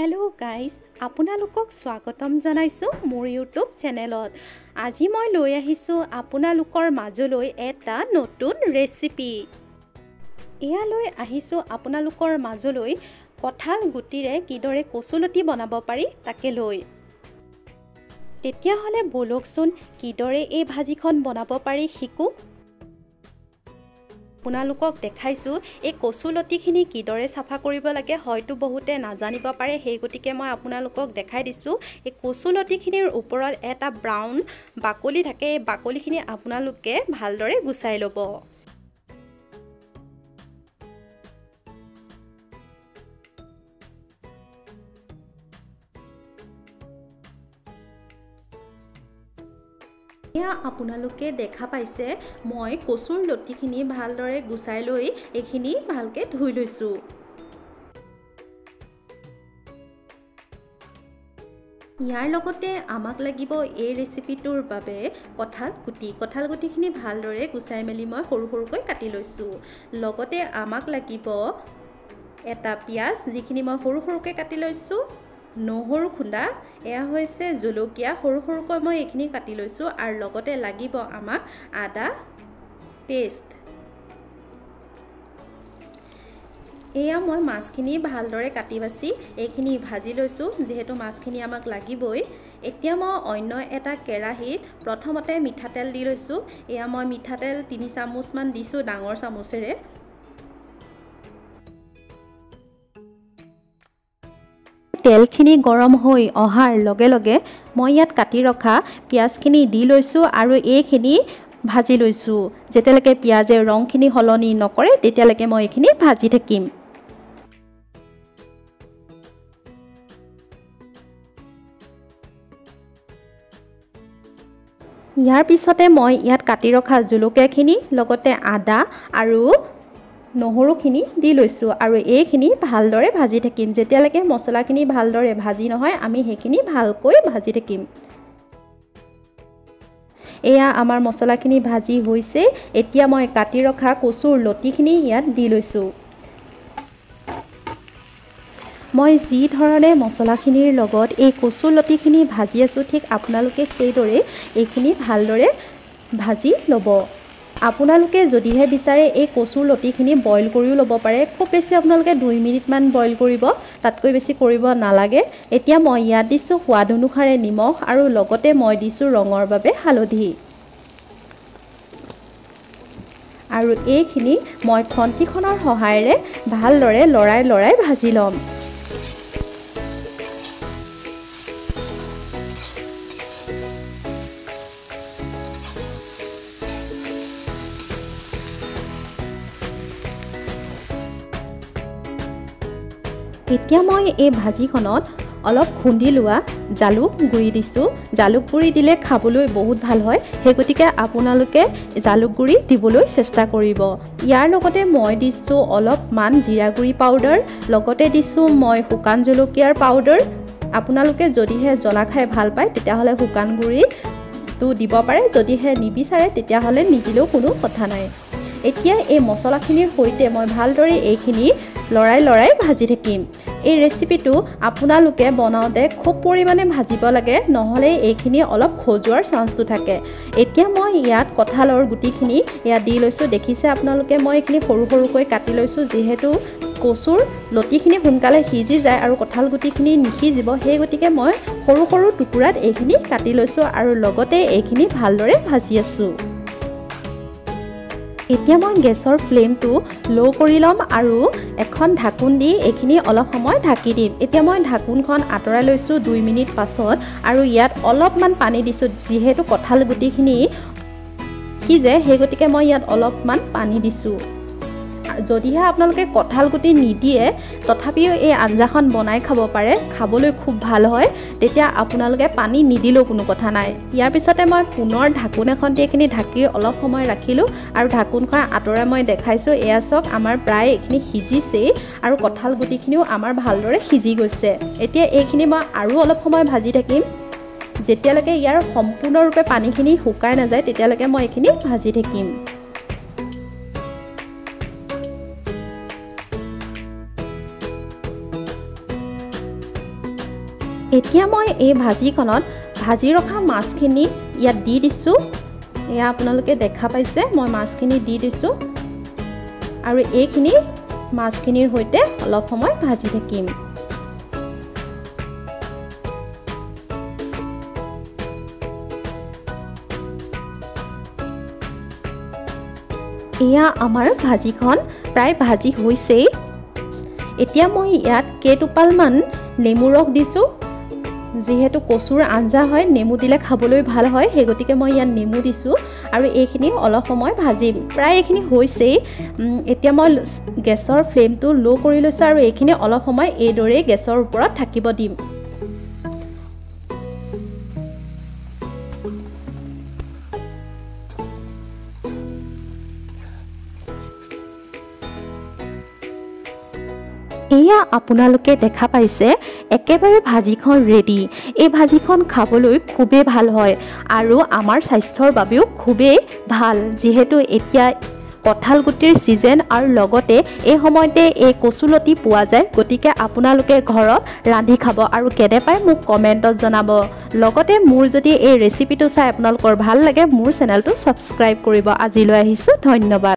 Hello guys আপোনালোকক স্বাগতম জনাইছো মোৰ ইউটিউব চেনেলত। আজি মই লৈ আহিছো আপোনালোকৰ মাজলৈ এটা নতুন ৰেচিপি। এয়া লৈ আহিছো আপোনালোকৰ মাজলৈ কঁঠাল গুটিৰে কিদৰে কচুলতি বনাব পাৰি তাকে লৈ। তেতিয়া হলে বলকচোন কিদৰে এই ভাজিখন বনাব পাৰি শিকো। আপোনালোকক দেখাইছো এই কচুলতিখিনি কিদৰে সাফা কৰিব লাগে হয়তো বহুতে নাজানিব পাৰে সেই গতিকে মই আপোনালোকক দেখাই দিছো। এই কচুলতিখিনিৰ ওপৰত এটা ব্ৰাউন বাকলি থাকে এই বাকলিখিনি আপোনালোকে ভালদৰে গুচাই ল'ব। এয়া আপোনালোকে দেখা পাইছে মই কচুৰ লতিখিনি ভালদৰে গুচাই লৈ এইখিনি ভালকে ধুই লৈছো। ইয়াৰ লগতে আমাক লাগিব এই ৰেচিপিটোৰ বাবে কঁঠাল গুটিখিনি ভালদৰে গুচাই মেলি মই সৰু সৰুকৈ কাটি লৈছো। লগতে আমাক লাগিব এটা পিয়াজ যিখিনি মই সৰু সৰুকৈ কাটি লৈছো, নহৰু খুন্দা, এয়া হৈছে জলকীয়া সৰু সৰুকৈ মই এইখিনি কাটি লৈছো আৰু লগতে লাগিব আমাক আদা পেষ্ট। এয়া মই মাছখিনি ভালদৰে কাটি বাছি এইখিনি ভাজি লৈছো যেহেতু মাছখিনি আমাক লাগিবই। এতিয়া মই অন্য এটা কেৰাহীত প্ৰথমতে মিঠাতেল দি লৈছো। এয়া মই মিঠাতেল 3 চামুচ মান দিছো ডাঙৰ চামুচেৰে। তেলখিনি গৰম হৈ অহাৰ লগে লগে মই ইয়াত কাটি ৰখা পিয়াজখিনি দি লৈছো আৰু এইখিনি ভাজি লৈছো। যেতিয়ালৈকে পিয়াজে ৰংখিনি হলনি নকৰে তেতিয়ালৈকে মই এইখিনি ভাজি থাকিম। ইয়াৰ পিছতে মই ইয়াত কাটি ৰখা জলকীয়াখিনি লগতে আদা আৰু নহৰুখিনি দি লৈছো আৰু এইখিনি ভালদৰে ভাজি থাকিম। যেতিয়ালৈকে মছলাখিনি ভালদৰে ভাজি নহয় আমি সেইখিনি ভালকৈ ভাজি থাকিম। এয়া আমাৰ মছলাখিনি ভাজি হৈছে। এতিয়া মই কাটি ৰখা কচুৰ লতিখিনি ইয়াত দি লৈছো। মই যি ধৰণে মছলাখিনিৰ লগত এই কচুৰ লতিখিনি ভাজি আছো ঠিক আপোনালোকে সেইদৰে এইখিনি ভালদৰে ভাজি ল'ব। আপোনালোকে যদিহে বিচাৰে এই কচুৰ লতিখিনি বইল কৰিও ল'ব পাৰে। খুব বেছি আপোনালোকে 2 মিনিটমান বইল কৰিব, তাতকৈ বেছি কৰিব নালাগে। এতিয়া মই ইয়াত দিছোঁ সোৱাদ অনুসাৰে নিমখ আৰু লগতে মই দিছোঁ ৰঙৰ বাবে হালধি। আৰু এইখিনি মই খন্তিখনৰ সহায়েৰে ভালদৰে লৰাই ভাজি ল'ম। এতিয়া মই এই ভাজিখনত অলপ খুন্দি লোৱা জালুক গুড়ি দিছোঁ। জালুক গুড়ি দিলে খাবলৈ বহুত ভাল হয়, সেই গতিকে আপোনালোকে জালুক গুড়ি দিবলৈ চেষ্টা কৰিব। ইয়াৰ লগতে মই দিছোঁ অলপমান জিৰা গুড়ি পাউডাৰ, লগতে দিছোঁ মই শুকান জলকীয়াৰ পাউডাৰ। আপোনালোকে যদিহে জ্বলা খাই ভাল পায় তেতিয়াহ'লে শুকান গুড়িটো দিব পাৰে, যদিহে নিবিচাৰে তেতিয়াহ'লে নিদিলেও কোনো কথা নাই। এতিয়া এই মছলাখিনিৰ সৈতে মই ভালদৰে এইখিনি লৰাই ভাজি থাকিম। এই ৰেচিপিটো আপোনালোকে বনাওঁতে খুব পৰিমাণে ভাজিব লাগে, নহ'লে এইখিনি অলপ খজুৱাৰ চান্সটো থাকে। এতিয়া মই ইয়াত কঁঠালৰ গুটিখিনি ইয়াত দি লৈছোঁ। দেখিছে আপোনালোকে মই এইখিনি সৰু সৰুকৈ কাটি লৈছোঁ যিহেতু কচুৰ লতিখিনি সোনকালে সিজি যায় আৰু কঁঠাল গুটিখিনি নিসিজিব, সেই গতিকে মই সৰু সৰু টুকুৰাত এইখিনি কাটি লৈছোঁ আৰু লগতে এইখিনি ভালদৰে ভাজি আছোঁ। এতিয়া মই গেছৰ ফ্লেমটো ল' কৰি ল'ম আৰু এখন ঢাকোন দি এইখিনি অলপ সময় ঢাকি দিম। এতিয়া মই ঢাকোনখন আঁতৰাই লৈছোঁ 2 মিনিট পাছত আৰু ইয়াত অলপমান পানী দিছোঁ যিহেতু কঁঠাল গুটিখিনি সিজে, সেই গতিকে মই ইয়াত অলপমান পানী দিছোঁ। যদিহে আপোনালোকে কঁঠাল গুটি নিদিয়ে তথাপিও এই আঞ্জাখন বনাই খাব পাৰে, খাবলৈ খুব ভাল হয়, তেতিয়া আপোনালোকে পানী নিদিলেও কোনো কথা নাই। ইয়াৰ পিছতে মই পুনৰ ঢাকোন এখন দি এইখিনি ঢাকি অলপ সময় ৰাখিলোঁ আৰু ঢাকোনখন আঁতৰাই মই দেখাইছোঁ। এয়া চাওক আমাৰ প্ৰায় এইখিনি সিজিছেই আৰু কঁঠাল গুটিখিনিও আমাৰ ভালদৰে সিজি গৈছে। এতিয়া এইখিনি মই আৰু অলপ সময় ভাজি থাকিম। যেতিয়ালৈকে ইয়াৰ সম্পূৰ্ণৰূপে পানীখিনি শুকাই নাযায় তেতিয়ালৈকে মই এইখিনি ভাজি থাকিম। এতিয়া মই এই ভাজিখনত ভাজি ৰখা মাছখিনি ইয়াত দি দিছোঁ। এয়া আপোনালোকে দেখা পাইছে মই মাছখিনি দি দিছোঁ আৰু এইখিনি মাছখিনিৰ সৈতে অলপ সময় ভাজি থাকিম। এয়া আমাৰ ভাজিখন প্ৰায় ভাজি হৈছেই। এতিয়া মই ইয়াত কেইটোপালমান নেমু ৰস দিছোঁ। যিহেতু কচুৰ আঞ্জা হয়, নেমু দিলে খাবলৈ ভাল হয়, সেই গতিকে মই ইয়াত নেমু দিছোঁ আৰু এইখিনি অলপ সময় ভাজিম। প্ৰায় এইখিনি হৈছেই। এতিয়া মই গেছৰ ফ্লেমটো ল' কৰি লৈছোঁ আৰু এইখিনি অলপ সময় এইদৰেই গেছৰ ওপৰত থাকিব দিম। এয়া আপোনালোকে দেখা পাইছে একেবাৰে ভাজিখন ৰেডি। এই ভাজিখন খাবলৈ খুবেই ভাল হয় আৰু আমাৰ স্বাস্থ্যৰ বাবেও খুবেই ভাল, যিহেতু এতিয়া কঁঠাল গুটিৰ ছিজন আৰু লগতে এই সময়তে এই কচুলতি পোৱা যায়। গতিকে আপোনালোকে ঘৰত ৰান্ধি খাব আৰু কেনে পায় মোক কমেণ্টত জনাব। লগতে মোৰ যদি এই ৰেচিপিটো চাই আপোনালোকৰ ভাল লাগে মোৰ চেনেলটো ছাবস্ক্ৰাইব কৰিব। আজিলৈ আহিছোঁ, ধন্যবাদ।